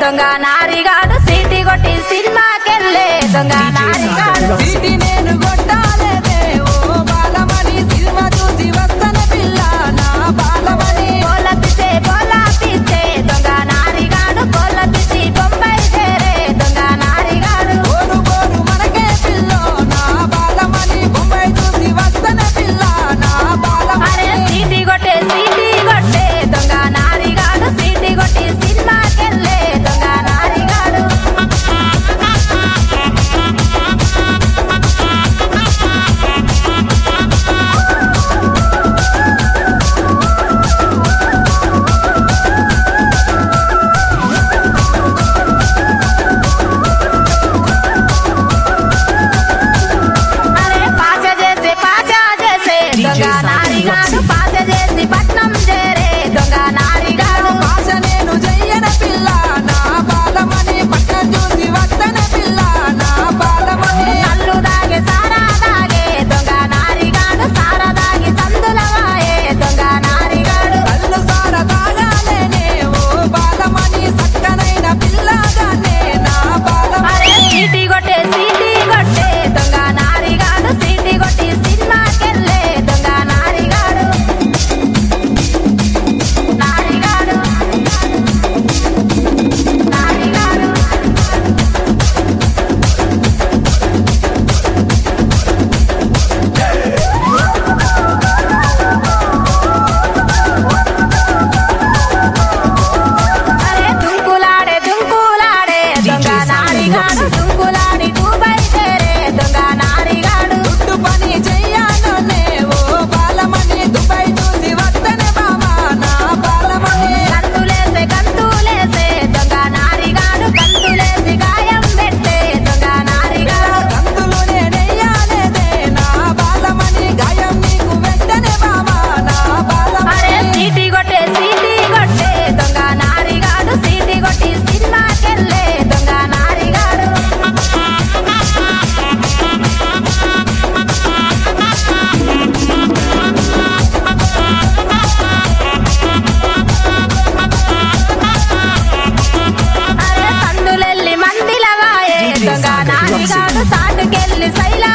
దొంగ నారిగాడు సీటీ కొట్టి సినిమాకెళ్ళే దొంగ నారిగాడు సీటీ నేను కొట్టాలేదే ఓ బాలమణి సినిమా చూసి వస్తన పిల్ల నా బాలమణి పోలపితే దొంగ నారిగాడు పోలపిచ్చి బొంబాయి చేరే దొంగ నారిగాడు ఓరు బోరు మనకే పిల్లో నా బాలమణి బొంబాయి చూసి వస్తన పిల్ల నా అరే బాలమణి సీటీ కొట్టే దొంగ నారిగాడు సీటీ కొట్టి సినిమాకెళ్ళే దొంగ నారిగాడు అరే పాచ చేసే దొంగ నారిగాడు పాచ చేసి పట్నం చేరే దొంగ నారిగాడు భాష నేను చెయ్యన పిల్ల నా బాలమణి పట్టం చూసి వస్తన పిల్ల నా బాలమణి కళ్ళు దాగే సారా దాగే దొంగ నారిగాడు సారా దాగి సందులవాయే దొంగ నారిగాడు కళ్ళు సార తాగాలేనే ఓ బాలమణి సక్కనైన పిల్లగానే నా బాలమణి అరే సీటీ కొట్టే దొంగ నారిగాడు సీటీ కొట్టి సినిమాకెళ్ళే దొంగ నారిగాడు నారిగాడు నారిగాడు అరే దుంకులాడే దొంగ నారిగాడు దుంకులాడి దుబాయ్ చేరే దొంగ నారిగాడు దుడ్డు పని చెయ్యాలనే ఓ బాలమణి దుబాయ్ చూసి వస్తనే బామా నా బాలమణి గంతులేసే దొంగ నారిగాడు గంతులేసి గాయం పెట్టే దొంగ నారిగాడు గంతులు నేనెయ్యాలేదే నా బాలమణి గాయం నీకు వెంటనే బామా నా అరే బాలమణి సీటీ కొట్టే దొంగ నారిగాడు సీటీ కొట్టి సినిమాకెళ్ళే దొంగ నారిగాడు అరే సందులెల్లి మందిలవాయే దొంగ నారిగాడు సాటుకెళ్ళి సైలా